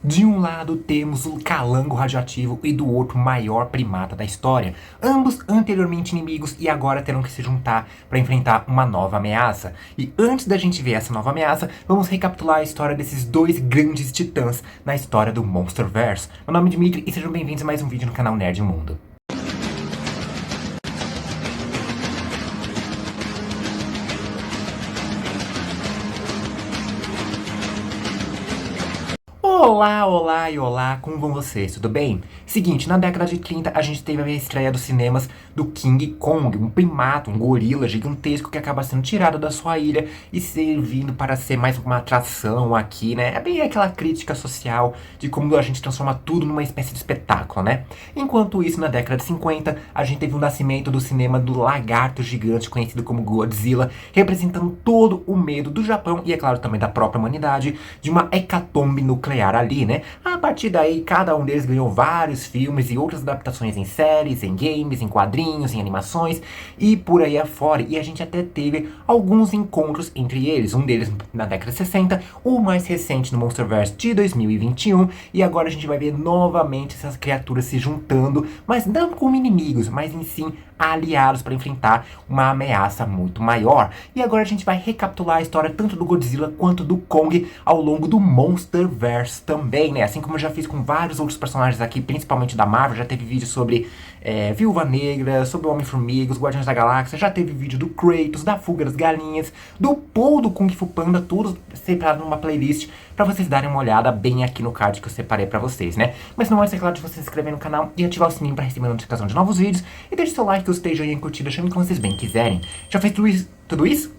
De um lado temos o calango radioativo e do outro o maior primata da história, ambos anteriormente inimigos e agora terão que se juntar para enfrentar uma nova ameaça. E antes da gente ver essa nova ameaça, vamos recapitular a história desses dois grandes titãs na história do Monsterverse. Meu nome é Dimitri e sejam bem-vindos a mais um vídeo no canal Nerd Mundo. Olá, olá e olá, como vão vocês? Tudo bem? Seguinte, na década de 30 a gente teve a estreia dos cinemas do King Kong, um primata, um gorila gigantesco que acaba sendo tirado da sua ilha e servindo para ser mais uma atração aqui, né? É bem aquela crítica social de como a gente transforma tudo numa espécie de espetáculo, né? Enquanto isso, na década de 50, a gente teve o nascimento do cinema do lagarto gigante conhecido como Godzilla, representando todo o medo do Japão e, é claro, também da própria humanidade de uma hecatombe nuclear ali, né? A partir daí, cada um deles ganhou vários filmes e outras adaptações em séries, em games, em quadrinhos, em animações e por aí afora. E a gente até teve alguns encontros entre eles, um deles na década de 60, o mais recente no Monsterverse de 2021, e agora a gente vai ver novamente essas criaturas se juntando, mas não como inimigos, mas em si aliados para enfrentar uma ameaça muito maior. E agora a gente vai recapitular a história tanto do Godzilla quanto do Kong ao longo do Monsterverse também, né? Assim como eu já fiz com vários outros personagens aqui, principalmente da Marvel, já teve vídeo sobre Viúva Negra, sobre o Homem-Formiga, os Guardiões da Galáxia, já teve vídeo do Kratos, da Fuga das Galinhas, do Paul, do Kung Fu Panda, tudo separado numa playlist para vocês darem uma olhada bem aqui no card que eu separei para vocês, né? Mas não é claro de você se inscrever no canal e ativar o sininho para receber a notificação de novos vídeos e deixe seu like, esteja aí em curtida, chame como vocês bem quiserem. Já fez tudo isso?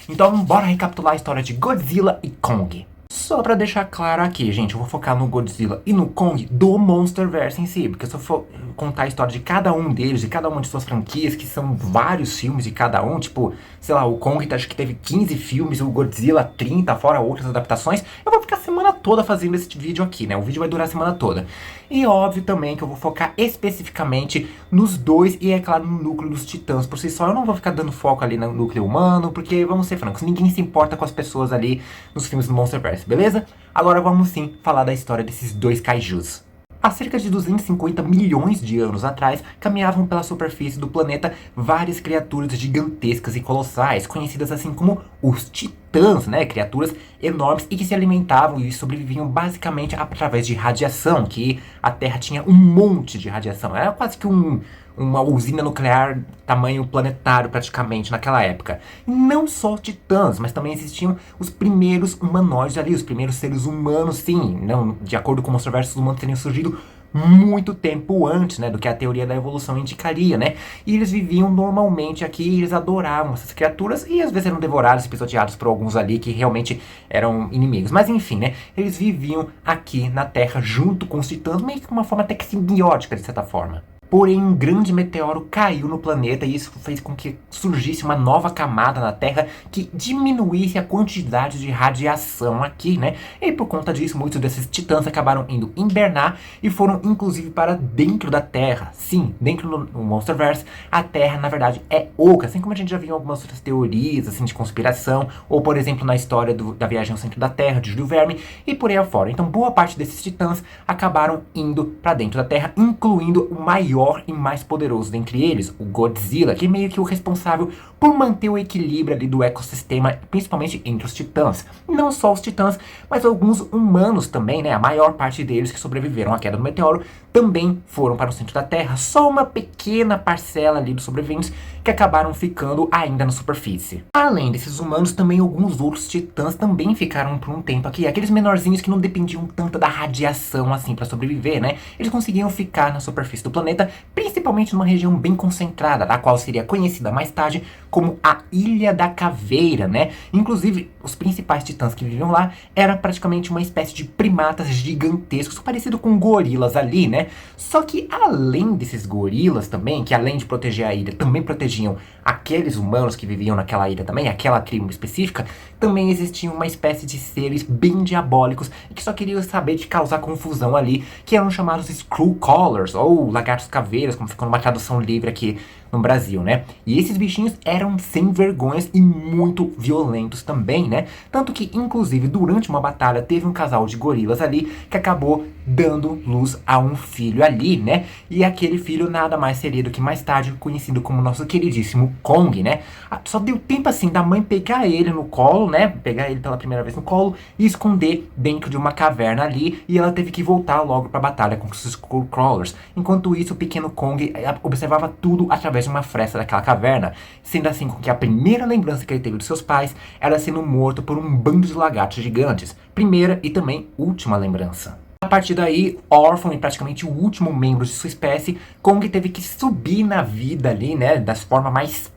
Então bora recapitular a história de Godzilla e Kong. Só pra deixar claro aqui, gente, eu vou focar no Godzilla e no Kong do Monsterverse em si, porque se eu for contar a história de cada um deles, de cada uma de suas franquias, que são vários filmes de cada um, tipo, sei lá, o Kong acho que teve 15 filmes, o Godzilla 30, fora outras adaptações, eu vou ficar a semana toda fazendo esse vídeo aqui, né? O vídeo vai durar a semana toda. E óbvio também que eu vou focar especificamente nos dois e, é claro, no núcleo dos titãs por si só. Eu não vou ficar dando foco ali no núcleo humano, porque, vamos ser francos, ninguém se importa com as pessoas ali nos filmes do Monsterverse, beleza? Agora vamos sim falar da história desses dois kaijus. Há cerca de 250 milhões de anos atrás, caminhavam pela superfície do planeta várias criaturas gigantescas e colossais, conhecidas assim como os titãs, né? Criaturas enormes e que se alimentavam e sobreviviam basicamente através de radiação, que a Terra tinha um monte de radiação. Era quase que uma usina nuclear tamanho planetário praticamente naquela época. E não só titãs, mas também existiam os primeiros humanoides ali, os primeiros seres humanos, sim, não, de acordo com o Monsterverse, os humanos teriam surgido muito tempo antes, né, do que a teoria da evolução indicaria, né, e eles viviam normalmente aqui, eles adoravam essas criaturas e às vezes eram devorados e pisoteados por alguns ali que realmente eram inimigos, mas enfim, né, eles viviam aqui na Terra junto com os titãs, meio que de uma forma até que simbiótica de certa forma. Porém, um grande meteoro caiu no planeta e isso fez com que surgisse uma nova camada na Terra que diminuísse a quantidade de radiação aqui, né? E por conta disso, muitos desses titãs acabaram indo invernar e foram inclusive para dentro da Terra. Sim, dentro do Monsterverse, a Terra, na verdade, é oca, assim como a gente já viu em algumas outras teorias assim, de conspiração, ou por exemplo na história da viagem ao centro da Terra, de Júlio Verne, e por aí afora. Então, boa parte desses titãs acabaram indo para dentro da Terra, incluindo o maior e mais poderoso dentre eles, o Godzilla, que é meio que o responsável por manter o equilíbrio ali do ecossistema, principalmente entre os titãs. Não só os titãs, mas alguns humanos também, né? A maior parte deles que sobreviveram à queda do meteoro também foram para o centro da Terra. Só uma pequena parcela ali dos sobreviventes que acabaram ficando ainda na superfície. Além desses humanos, também alguns outros titãs também ficaram por um tempo aqui. Aqueles menorzinhos que não dependiam tanto da radiação assim para sobreviver, né? Eles conseguiam ficar na superfície do planeta, principalmente numa região bem concentrada, da qual seria conhecida mais tarde como a Ilha da Caveira, né? Inclusive, os principais titãs que viviam lá eram praticamente uma espécie de primatas gigantescos, parecido com gorilas ali, né? Só que além desses gorilas também, que além de proteger a ilha, também protegiam aqueles humanos que viviam naquela ilha também, aquela tribo específica, também existiam uma espécie de seres bem diabólicos e que só queriam saber de causar confusão ali, que eram chamados Screwcrawlers, ou lagartos caveiras, como ficou numa tradução livre aqui no Brasil, né? E esses bichinhos eram sem vergonhas e muito violentos também, né? Tanto que, inclusive, durante uma batalha, teve um casal de gorilas ali que acabou dando luz a um filho ali, né? E aquele filho nada mais seria do que mais tarde conhecido como nosso queridíssimo Kong, né? Só deu tempo assim da mãe pegar ele no colo, né? Pegar ele pela primeira vez no colo e esconder dentro de uma caverna ali. E ela teve que voltar logo pra batalha com os Skullcrawlers. Enquanto isso, o pequeno Kong observava tudo através de uma fresta daquela caverna. Sendo assim com que a primeira lembrança que ele teve dos seus pais era sendo morto por um bando de lagartos gigantes. Primeira e também última lembrança. A partir daí, órfão e praticamente o último membro de sua espécie, Kong teve que subir na vida ali, né, da forma mais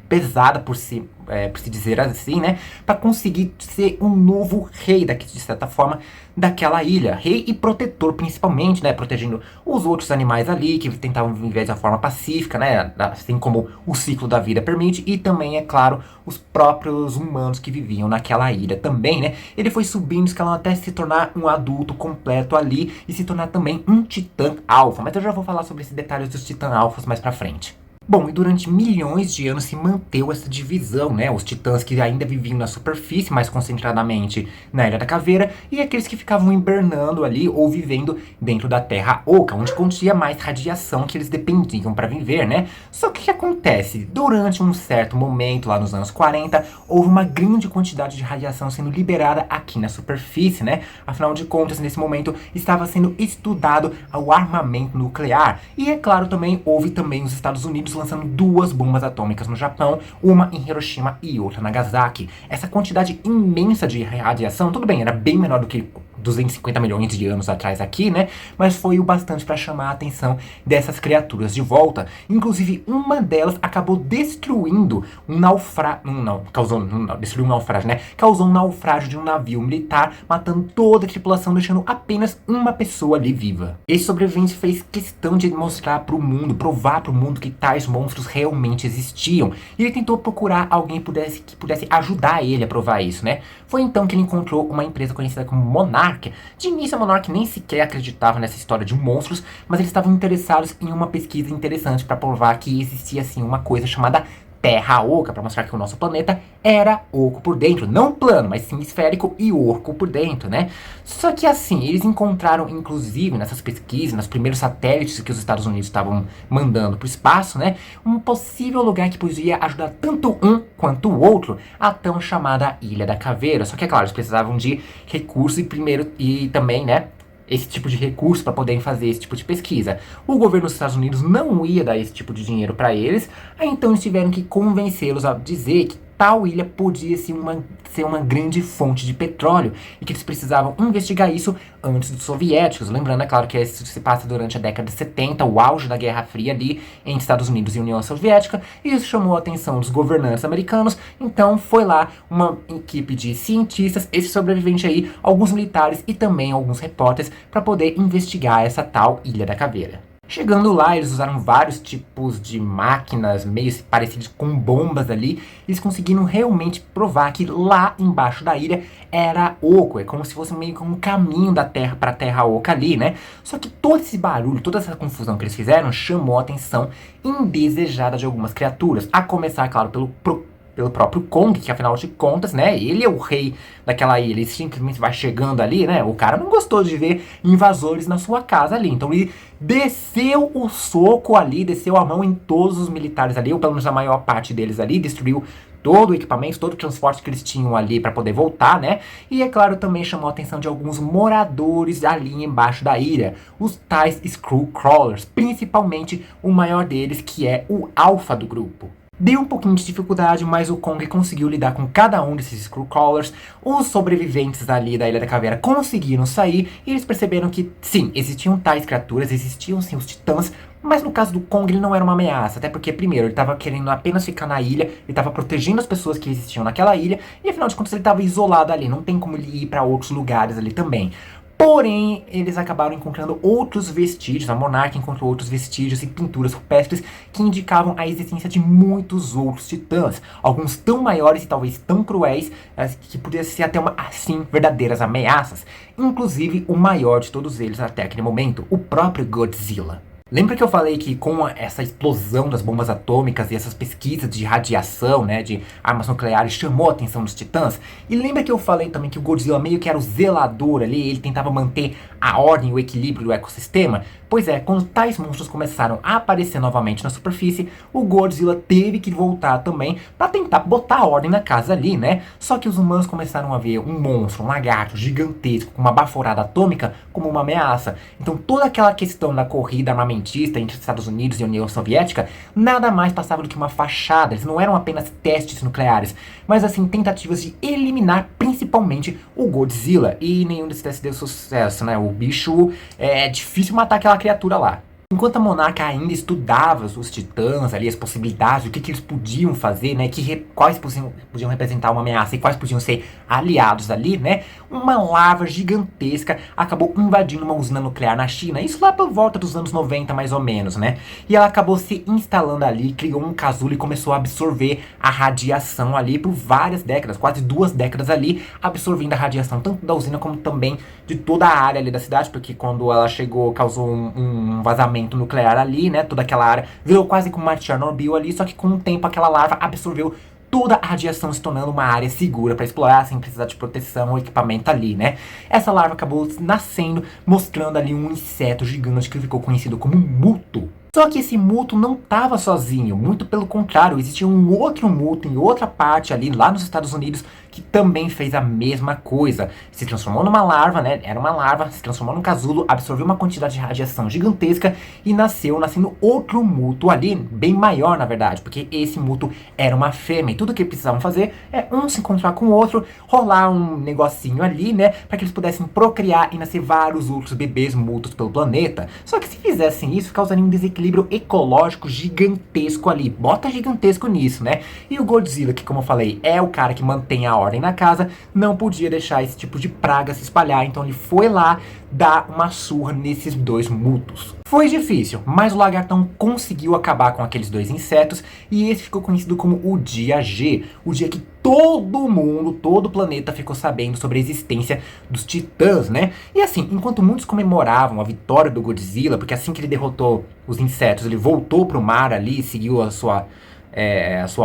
pesada por se dizer assim, né, para conseguir ser um novo rei, de certa forma, daquela ilha. Rei e protetor, principalmente, né, protegendo os outros animais ali, que tentavam viver de forma pacífica, né, assim como o ciclo da vida permite, e também, é claro, os próprios humanos que viviam naquela ilha também, né. Ele foi subindo, escalando até se tornar um adulto completo ali, e se tornar também um titã alfa, mas eu já vou falar sobre esses detalhes dos titã alfas mais pra frente. Bom, e durante milhões de anos se manteve essa divisão, né? Os titãs que ainda viviam na superfície, mais concentradamente na Ilha da Caveira, e aqueles que ficavam hibernando ali ou vivendo dentro da Terra Oca, onde continha mais radiação que eles dependiam para viver, né? Só que o que acontece? Durante um certo momento, lá nos anos 40, houve uma grande quantidade de radiação sendo liberada aqui na superfície, né? Afinal de contas, nesse momento, estava sendo estudado o armamento nuclear. E é claro, também houve também os Estados Unidos lançando 2 bombas atômicas no Japão, uma em Hiroshima e outra em Nagasaki. Essa quantidade imensa de radiação, tudo bem, era bem menor do que 250 milhões de anos atrás aqui, né? Mas foi o bastante para chamar a atenção dessas criaturas de volta. Inclusive, uma delas acabou destruindo um naufrágio. Destruiu um naufrágio, né? Causou um naufrágio de um navio militar, matando toda a tripulação, deixando apenas uma pessoa ali viva. Esse sobrevivente fez questão de mostrar pro mundo, provar pro mundo que tais monstros realmente existiam. E ele tentou procurar alguém que pudesse ajudar ele a provar isso, né? Foi então que ele encontrou uma empresa conhecida como Monarch. De início, a Monarch nem sequer acreditava nessa história de monstros, mas eles estavam interessados em uma pesquisa interessante para provar que existia assim uma coisa chamada Terra Oca, para mostrar que o nosso planeta era oco por dentro, não plano, mas sim esférico e oco por dentro, né? Só que assim, eles encontraram, inclusive, nessas pesquisas, nos primeiros satélites que os Estados Unidos estavam mandando para o espaço, né? Um possível lugar que podia ajudar tanto um quanto o outro, a tão chamada Ilha da Caveira. Só que, é claro, eles precisavam de recursos e também, né, esse tipo de recurso para poderem fazer esse tipo de pesquisa. O governo dos Estados Unidos não ia dar esse tipo de dinheiro para eles, aí então eles tiveram que convencê-los a dizer que tal ilha podia ser uma grande fonte de petróleo e que eles precisavam investigar isso antes dos soviéticos. Lembrando, é claro, que isso se passa durante a década de 70, o auge da Guerra Fria ali entre Estados Unidos e União Soviética, e isso chamou a atenção dos governantes americanos. Então foi lá uma equipe de cientistas, esse sobrevivente aí, alguns militares e também alguns repórteres para poder investigar essa tal Ilha da Caveira. Chegando lá, eles usaram vários tipos de máquinas meio parecidas com bombas ali. Eles conseguiram realmente provar que lá embaixo da ilha era oco. É como se fosse meio que um caminho da Terra para a Terra Oca ali, né? Só que todo esse barulho, toda essa confusão que eles fizeram chamou a atenção indesejada de algumas criaturas. A começar, claro, pelo próprio Kong, que afinal de contas, né, ele é o rei daquela ilha, ele simplesmente vai chegando ali, né, o cara não gostou de ver invasores na sua casa ali, então ele desceu o soco ali, desceu a mão em todos os militares ali, ou pelo menos a maior parte deles ali, destruiu todo o equipamento, todo o transporte que eles tinham ali para poder voltar, né? E é claro, também chamou a atenção de alguns moradores ali embaixo da ilha, os tais Skullcrawlers, principalmente o maior deles, que é o alfa do grupo. Deu um pouquinho de dificuldade, mas o Kong conseguiu lidar com cada um desses Skullcrawlers. Os sobreviventes ali da Ilha da Caveira conseguiram sair e eles perceberam que, sim, existiam tais criaturas, existiam sim os titãs, mas no caso do Kong ele não era uma ameaça, até porque, primeiro, ele estava querendo apenas ficar na ilha, ele estava protegendo as pessoas que existiam naquela ilha, e afinal de contas ele estava isolado ali, não tem como ele ir para outros lugares ali também. Porém, eles acabaram encontrando outros vestígios, a Monarch encontrou outros vestígios e pinturas rupestres que indicavam a existência de muitos outros titãs, alguns tão maiores e talvez tão cruéis que podiam ser até assim, verdadeiras ameaças, inclusive o maior de todos eles até aquele momento, o próprio Godzilla. Lembra que eu falei que com essa explosão das bombas atômicas e essas pesquisas de radiação, né, de armas nucleares, chamou a atenção dos titãs? E lembra que eu falei também que o Godzilla meio que era o zelador ali, ele tentava manter a ordem e o equilíbrio do ecossistema? Pois é, quando tais monstros começaram a aparecer novamente na superfície, o Godzilla teve que voltar também para tentar botar ordem na casa ali, né? Só que os humanos começaram a ver um monstro, um lagarto gigantesco com uma baforada atômica como uma ameaça. Então toda aquela questão da corrida armamentista entre Estados Unidos e a União Soviética nada mais passava do que uma fachada. Eles não eram apenas testes nucleares, mas assim tentativas de eliminar principalmente o Godzilla. E nenhum desses testes deu sucesso, né? O bicho é difícil matar aquela criatura lá. Enquanto a monarca ainda estudava os titãs ali, as possibilidades, o que eles podiam fazer, né, quais podiam representar uma ameaça e quais podiam ser aliados ali, né, uma lava gigantesca acabou invadindo uma usina nuclear na China, isso lá por volta dos anos 90 mais ou menos, né, e ela acabou se instalando ali, criou um casulo e começou a absorver a radiação ali por várias décadas, quase 2 décadas ali, absorvendo a radiação tanto da usina como também de toda a área ali da cidade, porque quando ela chegou causou um vazamento nuclear ali, né, toda aquela área virou quase como uma Chernobyl ali, só que com o tempo aquela larva absorveu toda a radiação, se tornando uma área segura para explorar sem precisar de proteção ou equipamento ali, né. Essa larva acabou nascendo, mostrando ali um inseto gigante que ficou conhecido como Muto. Só que esse Muto não estava sozinho, muito pelo contrário, existia um outro Muto em outra parte ali, lá nos Estados Unidos, que também fez a mesma coisa. Se transformou numa larva, né? Era uma larva, se transformou num casulo, absorveu uma quantidade de radiação gigantesca e nascendo outro Muto ali, bem maior na verdade, porque esse Muto era uma fêmea. E tudo que precisavam fazer é um se encontrar com o outro, rolar um negocinho ali, né? Para que eles pudessem procriar e nascer vários outros bebês Mutos pelo planeta. Só que se fizessem isso, causaria um desequilíbrio ecológico gigantesco ali. Bota gigantesco nisso, né? E o Godzilla, que como eu falei, é o cara que mantém a ordem na casa, não podia deixar esse tipo de praga se espalhar, então ele foi lá dar uma surra nesses 2 Mutos. Foi difícil, mas o lagartão conseguiu acabar com aqueles 2 insetos e esse ficou conhecido como o dia G, o dia que todo mundo, todo o planeta ficou sabendo sobre a existência dos titãs, né? E assim, enquanto muitos comemoravam a vitória do Godzilla, porque assim que ele derrotou os insetos, ele voltou pro mar ali, seguiu a sua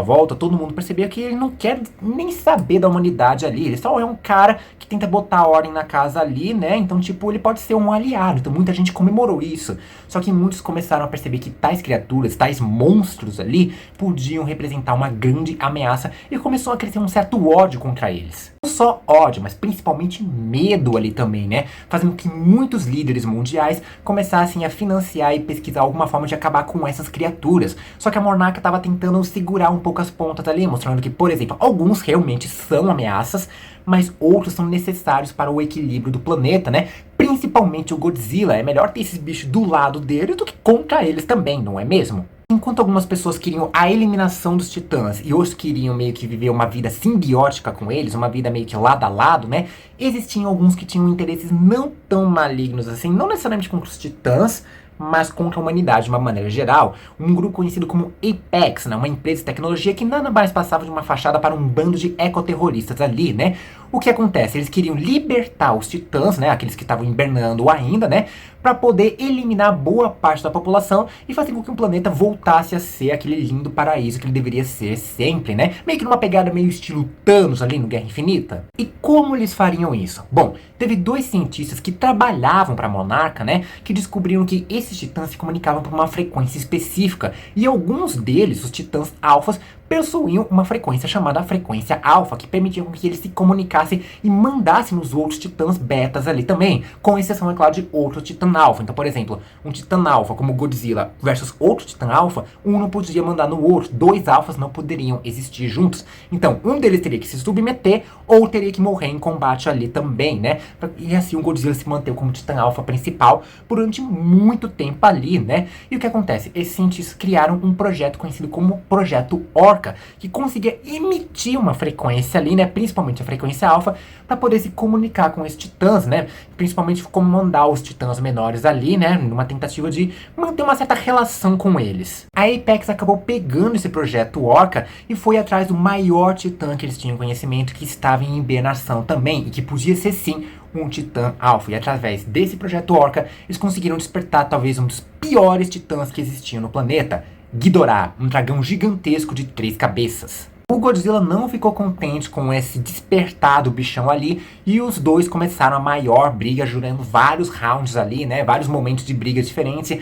volta, todo mundo percebia que ele não quer nem saber da humanidade ali, ele só é um cara que tenta botar ordem na casa ali, né, então tipo, ele pode ser um aliado, então muita gente comemorou isso, só que muitos começaram a perceber que tais criaturas, tais monstros ali, podiam representar uma grande ameaça e começou a crescer um certo ódio contra eles. Não só ódio, mas principalmente medo ali também, né, fazendo que muitos líderes mundiais começassem a financiar e pesquisar alguma forma de acabar com essas criaturas, só que a monarca estava tentando segurar um pouco as pontas ali, mostrando que, por exemplo, alguns realmente são ameaças, mas outros são necessários para o equilíbrio do planeta, né? Principalmente o Godzilla. É melhor ter esses bichos do lado dele do que contra eles também, não é mesmo? Enquanto algumas pessoas queriam a eliminação dos titãs e outros queriam meio que viver uma vida simbiótica com eles, uma vida meio que lado a lado, né? Existiam alguns que tinham interesses não tão malignos assim, não necessariamente contra os titãs, mas contra a humanidade de uma maneira geral, um grupo conhecido como Apex, né, uma empresa de tecnologia que nada mais passava de uma fachada para um bando de ecoterroristas ali, né? O que acontece? Eles queriam libertar os titãs, né, aqueles que estavam hibernando ainda, né, para poder eliminar boa parte da população e fazer com que o planeta voltasse a ser aquele lindo paraíso que ele deveria ser sempre, né? Meio que numa pegada meio estilo Thanos ali no Guerra Infinita. E como eles fariam isso? Bom, teve 2 cientistas que trabalhavam para a monarca, né, que descobriram que esses titãs se comunicavam por uma frequência específica e alguns deles, os titãs alfas, possuíam uma frequência chamada frequência alfa, que permitia que eles se comunicassem e mandassem os outros titãs betas ali também, com exceção, é claro, de outro titã alfa. Então, por exemplo, um titã alfa como Godzilla versus outro titã alfa, um não podia mandar no outro, 2 alfas não poderiam existir juntos. Então, um deles teria que se submeter ou teria que morrer em combate ali também, né? E assim o Godzilla se manteve como titã alfa principal durante muito tempo ali, né? E o que acontece? Esses cientistas criaram um projeto conhecido como Projeto Orca, orca, que conseguia emitir uma frequência ali, né, principalmente a frequência alfa, para poder se comunicar com esses titãs, né, principalmente comandar os titãs menores ali, né, numa tentativa de manter uma certa relação com eles. A Apex acabou pegando esse projeto Orca e foi atrás do maior titã que eles tinham conhecimento, que estava em hibernação também, e que podia ser sim um titã alfa. E através desse projeto Orca, eles conseguiram despertar talvez um dos piores titãs que existiam no planeta, Ghidorah, um dragão gigantesco de 3 cabeças. O Godzilla não ficou contente com esse despertar do bichão ali, e os dois começaram a maior briga, jurando vários rounds ali, né, vários momentos de briga diferentes.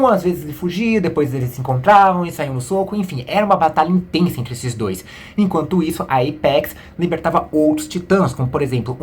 Às vezes ele fugia, depois eles se encontravam e saíam no soco, enfim, era uma batalha intensa entre esses dois. Enquanto isso, a Apex libertava outros titãs, como por exemplo,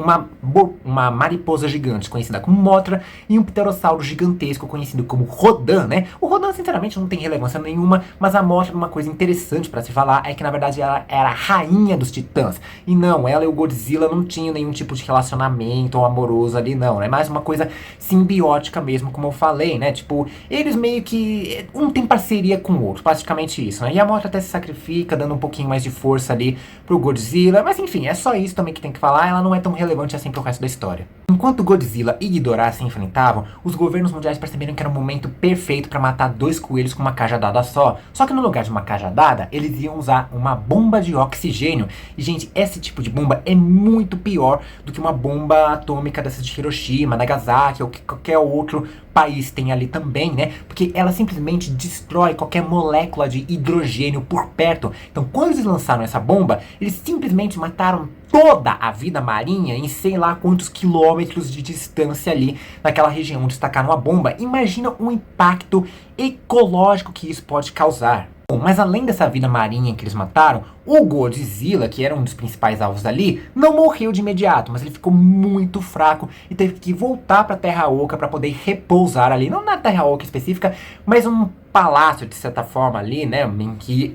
uma mariposa gigante conhecida como Mothra, e um pterossauro gigantesco conhecido como Rodan, né. O Rodan sinceramente não tem relevância nenhuma, mas a Mothra, uma coisa interessante para se falar, é que na verdade ela era a rainha dos titãs. E não, ela e o Godzilla não tinham nenhum tipo de relacionamento amoroso ali, não. É mais uma coisa simbiótica mesmo, como eu falei, né? Tipo, eles meio que um tem parceria com o outro, praticamente isso, né? E a Mothra até se sacrifica, dando um pouquinho mais de força ali pro Godzilla. Mas enfim, é só isso também que tem que falar. Ela não é tão relevante assim pro resto da história. Enquanto Godzilla e Ghidorah se enfrentavam, os governos mundiais perceberam que era o momento perfeito para matar 2 coelhos com uma cajadada só. Só que no lugar de uma cajadada, eles iam usar uma bomba de oxigênio. E, gente, esse tipo de bomba é muito pior do que uma bomba atômica dessas de Hiroshima, Nagasaki ou que qualquer outro país tem ali também, né? Porque ela simplesmente destrói qualquer molécula de hidrogênio por perto. Então, quando eles lançaram essa bomba, eles simplesmente mataram toda a vida marinha em sei lá quantos quilômetros de distância ali naquela região onde destacaram a bomba. Imagina o impacto ecológico que isso pode causar. Bom, mas além dessa vida marinha que eles mataram, o Godzilla, que era um dos principais alvos ali, não morreu de imediato, mas ele ficou muito fraco e teve que voltar para a Terra Oca para poder repousar ali, não na Terra Oca específica, mas um palácio de certa forma ali, né,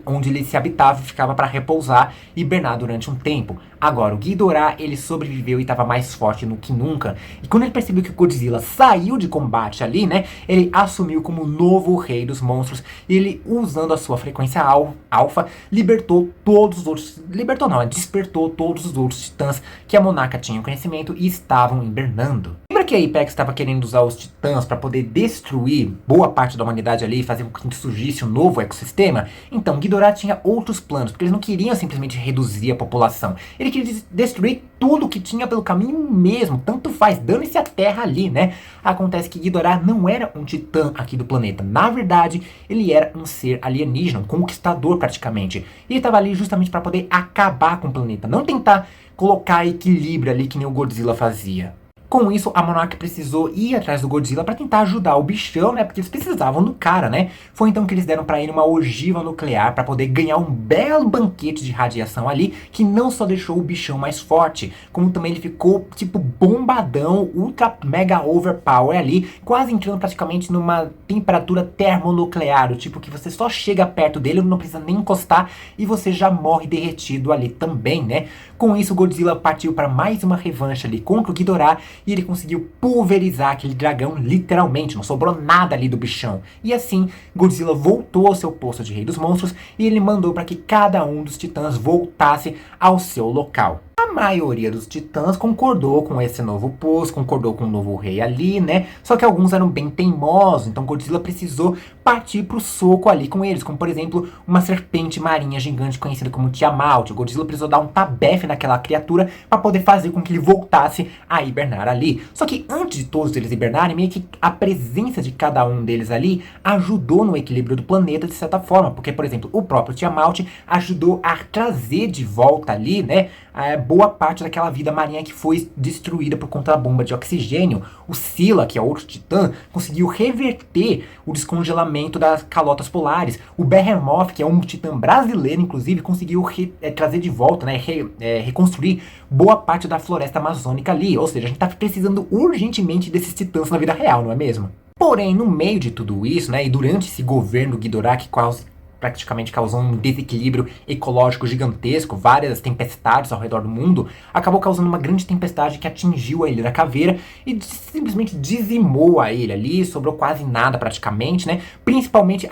onde ele se habitava e ficava para repousar e hibernar durante um tempo. Agora, o Ghidorah, ele sobreviveu e estava mais forte do que nunca. E quando ele percebeu que o Godzilla saiu de combate ali, né, ele assumiu como o novo rei dos monstros. E ele, usando a sua frequência alfa, despertou todos os outros titãs que a Monarca tinha conhecimento e estavam hibernando. Lembra que a Apex estava querendo usar os titãs para poder destruir boa parte da humanidade ali e fazer com que surgisse um novo ecossistema? Então, Ghidorah tinha outros planos, porque eles não queriam simplesmente reduzir a população. Ele queria destruir tudo que tinha pelo caminho mesmo, tanto faz, dane-se a Terra ali, né? Acontece que Ghidorah não era um titã aqui do planeta. Na verdade, ele era um ser alienígena, um conquistador praticamente. E ele estava ali justamente para poder acabar com o planeta, não tentar colocar equilíbrio ali que nem o Godzilla fazia. Com isso, a Monarch precisou ir atrás do Godzilla para tentar ajudar o bichão, né? Porque eles precisavam do cara, né? Foi então que eles deram para ele uma ogiva nuclear para poder ganhar um belo banquete de radiação ali, que não só deixou o bichão mais forte, como também ele ficou tipo bombadão, ultra mega overpower ali, quase entrando praticamente numa temperatura termonuclear, o tipo que você só chega perto dele, não precisa nem encostar e você já morre derretido ali também, né? Com isso, o Godzilla partiu para mais uma revanche ali contra o Ghidorah e ele conseguiu pulverizar aquele dragão literalmente, não sobrou nada ali do bichão. E assim, Godzilla voltou ao seu posto de rei dos monstros e ele mandou para que cada um dos titãs voltasse ao seu local. A maioria dos titãs concordou com esse novo posto, concordou com o novo rei ali, né? Só que alguns eram bem teimosos, então Godzilla precisou partir pro soco ali com eles, como por exemplo, uma serpente marinha gigante conhecida como Tiamat. O Godzilla precisou dar um tabefe naquela criatura para poder fazer com que ele voltasse a hibernar ali. Só que antes de todos eles hibernarem, meio que a presença de cada um deles ali ajudou no equilíbrio do planeta de certa forma, porque por exemplo, o próprio Tiamat ajudou a trazer de volta ali, né, boa parte daquela vida marinha que foi destruída por conta da bomba de oxigênio. O Scylla, que é outro titã, conseguiu reverter o descongelamento das calotas polares. O Behemoth, que é um titã brasileiro, inclusive, conseguiu trazer de volta, né, reconstruir boa parte da floresta amazônica ali. Ou seja, a gente tá precisando urgentemente desses titãs na vida real, não é mesmo? Porém, no meio de tudo isso, né, e durante esse governo Ghidorah que praticamente causou um desequilíbrio ecológico gigantesco, várias tempestades ao redor do mundo, acabou causando uma grande tempestade que atingiu a Ilha da Caveira e simplesmente dizimou a ilha ali, sobrou quase nada praticamente, né? Principalmente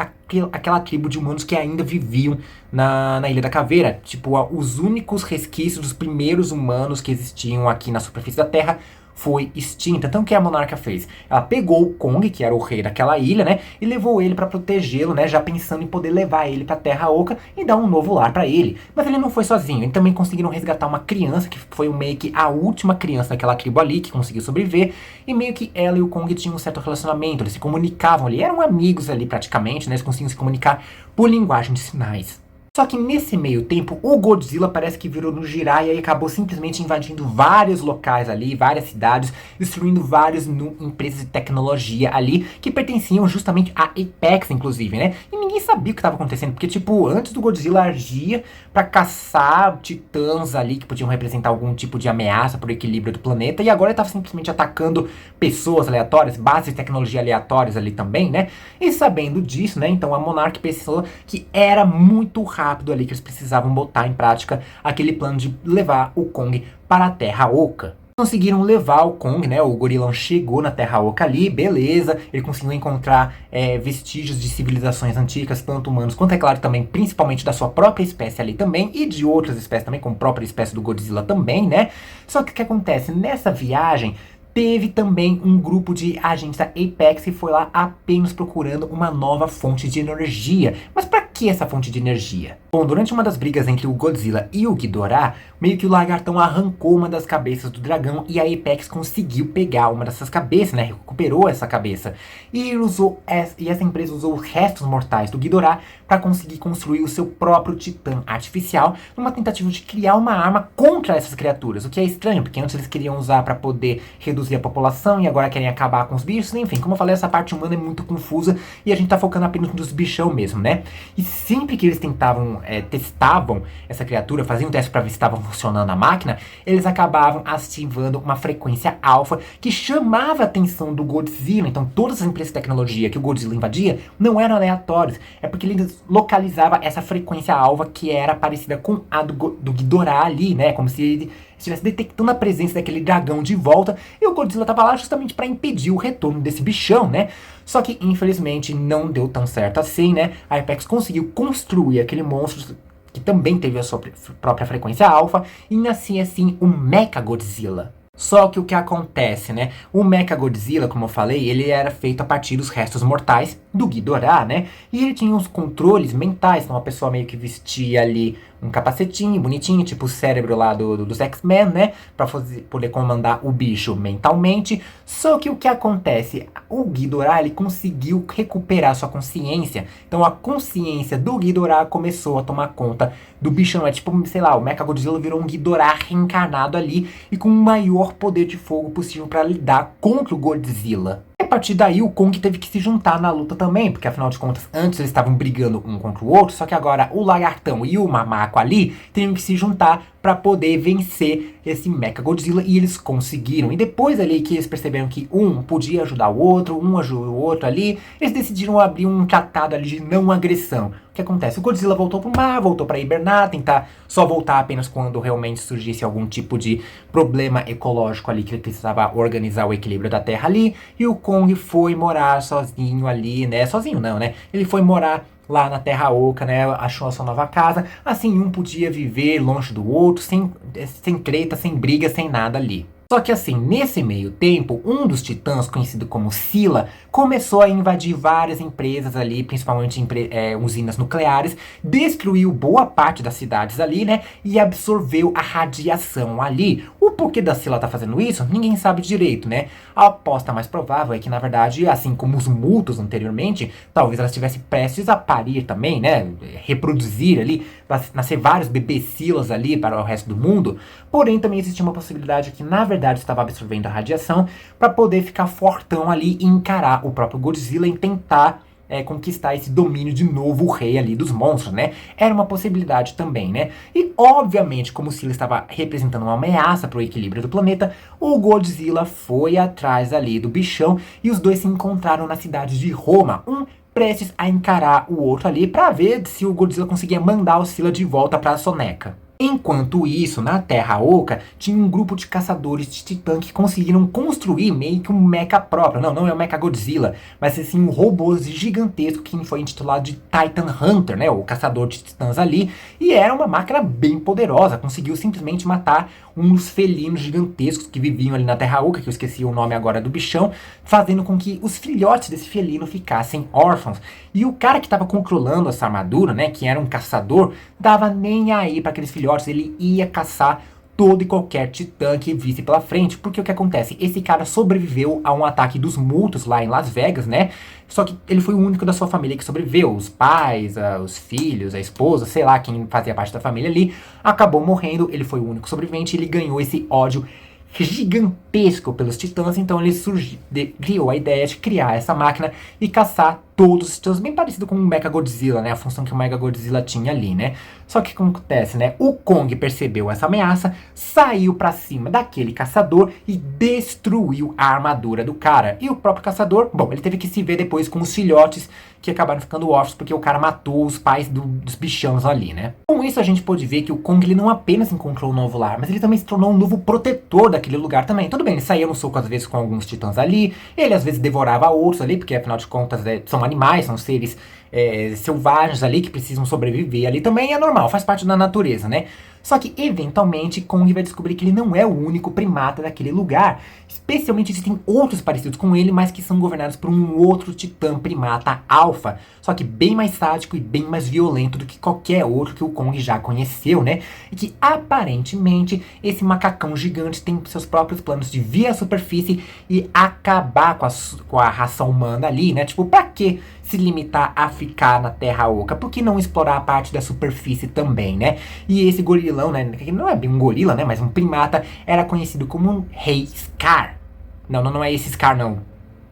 aquela tribo de humanos que ainda viviam na Ilha da Caveira, tipo, os únicos resquícios dos primeiros humanos que existiam aqui na superfície da Terra foi extinta. Então o que a monarca fez? Ela pegou o Kong, que era o rei daquela ilha, né, e levou ele para protegê-lo, né, já pensando em poder levar ele para Terra Oca e dar um novo lar para ele. Mas ele não foi sozinho, eles também conseguiram resgatar uma criança, que foi meio que a última criança daquela tribo ali, que conseguiu sobreviver, e meio que ela e o Kong tinham um certo relacionamento, eles se comunicavam ali, eram amigos ali praticamente, né, eles conseguiam se comunicar por linguagem de sinais. Só que nesse meio tempo, o Godzilla parece que virou no girar e aí acabou simplesmente invadindo vários locais ali, várias cidades, destruindo várias empresas de tecnologia ali, que pertenciam justamente à Apex, inclusive, né? E ninguém sabia o que estava acontecendo, porque, tipo, antes do Godzilla agia para caçar titãs ali, que podiam representar algum tipo de ameaça para o equilíbrio do planeta, e agora ele estava simplesmente atacando pessoas aleatórias, bases de tecnologia aleatórias ali também, né? E sabendo disso, né, então a Monarch pensou que era muito rápido ali que eles precisavam botar em prática aquele plano de levar o Kong para a Terra Oca. Conseguiram levar o Kong, né? O gorilão chegou na Terra Oca ali, beleza. Ele conseguiu encontrar vestígios de civilizações antigas, tanto humanos quanto, é claro, também, principalmente da sua própria espécie ali também, e de outras espécies também, como a própria espécie do Godzilla também, né? Só que o que acontece? Nessa viagem, teve também um grupo de agentes da Apex que foi lá apenas procurando uma nova fonte de energia. Mas para que essa fonte de energia? Bom, durante uma das brigas entre o Godzilla e o Ghidorah, meio que o lagartão arrancou uma das cabeças do dragão e a Apex conseguiu pegar uma dessas cabeças, né? Recuperou essa cabeça. E essa empresa usou os restos mortais do Ghidorah para conseguir construir o seu próprio titã artificial, numa tentativa de criar uma arma contra essas criaturas. O que é estranho, porque antes eles queriam usar para poder reduzir a população e agora querem acabar com os bichos. Enfim, como eu falei, essa parte humana é muito confusa e a gente tá focando apenas nos bichão mesmo, né? E sempre que eles testavam essa criatura, faziam um teste para ver se estava funcionando a máquina, eles acabavam ativando uma frequência alfa que chamava a atenção do Godzilla. Então todas as empresas de tecnologia que o Godzilla invadia não eram aleatórios, é porque ele localizava essa frequência alfa que era parecida com a do Ghidorah ali, né? Como se ele estivesse detectando a presença daquele dragão de volta, e o Godzilla estava lá justamente para impedir o retorno desse bichão, né? Só que, infelizmente, não deu tão certo assim, né? A Apex conseguiu construir aquele monstro que também teve a sua própria frequência alfa, e nascia assim o Mechagodzilla. Só que o que acontece, né? O Mechagodzilla, como eu falei, ele era feito a partir dos restos mortais do Ghidorah, né? E ele tinha uns controles mentais, então a pessoa meio que vestia ali um capacetinho bonitinho, tipo o cérebro lá dos X-Men, né? Pra poder comandar o bicho mentalmente. Só que o que acontece? O Ghidorah, ele conseguiu recuperar sua consciência. Então a consciência do Ghidorah começou a tomar conta do bichão. É tipo, sei lá, o Mechagodzilla virou um Ghidorah reencarnado ali e com o maior poder de fogo possível para lidar contra o Godzilla. E a partir daí o Kong teve que se juntar na luta também, porque afinal de contas antes eles estavam brigando um contra o outro, só que agora o lagartão e o mamaco ali teriam que se juntar para poder vencer esse Mechagodzilla, e eles conseguiram. E depois ali que eles perceberam que um podia ajudar o outro, um ajudou o outro ali, eles decidiram abrir um tratado ali de não agressão. O que acontece? O Godzilla voltou pro mar, voltou para hibernar, tentar só voltar apenas quando realmente surgisse algum tipo de problema ecológico ali que ele precisava organizar o equilíbrio da Terra ali, e o Kong foi morar sozinho ali, né? Sozinho não, né? Ele foi morar lá na Terra Oca, né? Achou a sua nova casa. Assim, um podia viver longe do outro, sem treta, sem briga, sem nada ali. Só que assim, nesse meio tempo, um dos titãs, conhecido como Scylla, começou a invadir várias empresas ali, principalmente usinas nucleares, destruiu boa parte das cidades ali, né, e absorveu a radiação ali. O porquê da Scylla tá fazendo isso, ninguém sabe direito, né. A aposta mais provável é que, na verdade, assim como os Mutos anteriormente, talvez ela estivesse prestes a parir também, né, reproduzir ali, nascer vários bebês Scyllas ali para o resto do mundo. Porém, também existia uma possibilidade que, na verdade, estava absorvendo a radiação para poder ficar fortão ali e encarar o próprio Godzilla e tentar conquistar esse domínio de novo, o rei ali dos monstros, né? Era uma possibilidade também, né? E, obviamente, como o Scylla estava representando uma ameaça para o equilíbrio do planeta, o Godzilla foi atrás ali do bichão e os dois se encontraram na cidade de Roma, um prestes a encarar o outro ali para ver se o Godzilla conseguia mandar o Scylla de volta para a soneca. Enquanto isso, na Terra Oca, tinha um grupo de caçadores de titã que conseguiram construir meio que um mecha próprio. Não é o Mecha Godzilla, mas sim um robô gigantesco que foi intitulado de Titan Hunter, né? O caçador de titãs ali. E era uma máquina bem poderosa, conseguiu simplesmente matar uns felinos gigantescos que viviam ali na Terra Oca, que eu esqueci o nome agora do bichão, fazendo com que os filhotes desse felino ficassem órfãos. E o cara que estava controlando essa armadura, né, que era um caçador, dava nem aí para aqueles filhotes, ele ia caçar todo e qualquer titã que visse pela frente, porque o que acontece? Esse cara sobreviveu a um ataque dos multos lá em Las Vegas, né? Só que ele foi o único da sua família que sobreviveu. Os pais, os filhos, a esposa, sei lá, quem fazia parte da família ali, acabou morrendo. Ele foi o único sobrevivente e ele ganhou esse ódio gigantesco pelos titãs, então ele criou a ideia de criar essa máquina e caçar todos os titãs, bem parecido com o Mecha Godzilla, né, a função que o Mega Godzilla tinha ali, né. Só que o que acontece, né, o Kong percebeu essa ameaça, saiu pra cima daquele caçador e destruiu a armadura do cara. E o próprio caçador, bom, ele teve que se ver depois com os filhotes que acabaram ficando órfãos porque o cara matou os pais dos bichãos ali, né. Com isso a gente pode ver que o Kong ele não apenas encontrou um novo lar, mas ele também se tornou um novo protetor daquele lugar também. Tudo bem, ele saía no soco às vezes com alguns titãs ali, ele às vezes devorava outros ali, porque afinal de contas são animais, são seres selvagens ali que precisam sobreviver ali também, é normal, faz parte da natureza, né? Só que, eventualmente, Kong vai descobrir que ele não é o único primata daquele lugar. Especialmente existem outros parecidos com ele, mas que são governados por um outro titã primata alfa. Só que bem mais sádico e bem mais violento do que qualquer outro que o Kong já conheceu, né? E que, aparentemente, esse macacão gigante tem seus próprios planos de vir à superfície e acabar com a raça humana ali, né? Tipo, pra quê se limitar a ficar na Terra Oca? Por que não explorar a parte da superfície também, né? E esse gorilão, né, que não é bem um gorila, né, mas um primata, era conhecido como um Rei Scar. Não é esse Scar, não.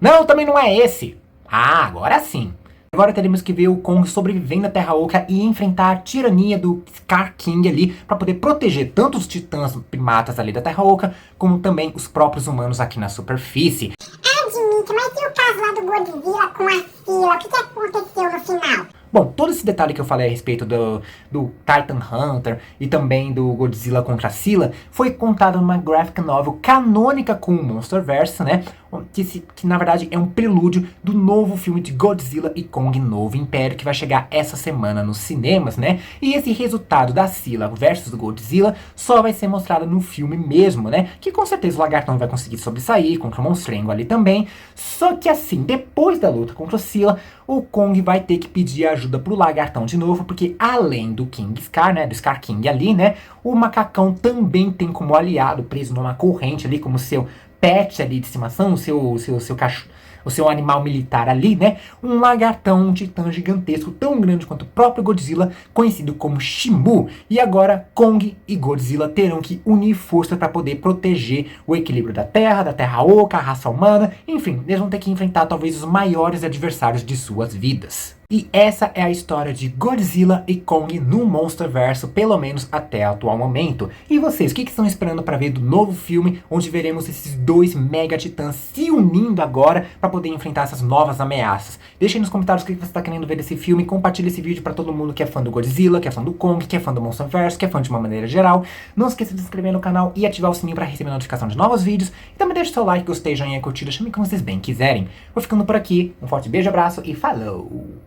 Não, também não é esse. Ah, agora sim. Agora teremos que ver o Kong sobrevivendo à Terra Oca e enfrentar a tirania do Scar King ali, para poder proteger tanto os titãs primatas ali da Terra Oca, como também os próprios humanos aqui na superfície. Admito, mas e o caso lá do Godzilla com a Scylla? O que aconteceu no final? Bom, todo esse detalhe que eu falei a respeito do Titan Hunter e também do Godzilla contra a Scylla foi contado numa graphic novel canônica com o Monsterverse, né? Que na verdade é um prelúdio do novo filme de Godzilla e Kong Novo Império que vai chegar essa semana nos cinemas, né? E esse resultado da Scylla versus Godzilla só vai ser mostrado no filme mesmo, né? Que com certeza o Lagartão vai conseguir sobressair contra o Monstrengo ali também. Só que assim, depois da luta contra o Scylla, o Kong vai ter que pedir ajuda pro Lagartão de novo, porque além do King Scar, né, do Scar King ali, né, o macacão também tem como aliado, preso numa corrente ali, como seu pet ali de estimação, o seu cachorro, o seu animal militar ali, né, um lagartão, um titã gigantesco, tão grande quanto o próprio Godzilla, conhecido como Shimu. E agora Kong e Godzilla terão que unir forças para poder proteger o equilíbrio da Terra Oca, a raça humana, enfim, eles vão ter que enfrentar talvez os maiores adversários de suas vidas. E essa é a história de Godzilla e Kong no Monsterverso, pelo menos até o atual momento. E vocês, o que estão esperando para ver do novo filme, onde veremos esses dois mega titãs se unindo agora para poder enfrentar essas novas ameaças? Deixem nos comentários o que você está querendo ver desse filme, compartilhe esse vídeo para todo mundo que é fã do Godzilla, que é fã do Kong, que é fã do Monsterverso, que é fã de uma maneira geral. Não esqueça de se inscrever no canal e ativar o sininho para receber notificação de novos vídeos. E também deixe seu like, gostei, joinha, curtida, chame como vocês bem quiserem. Vou ficando por aqui, um forte beijo, abraço e falou!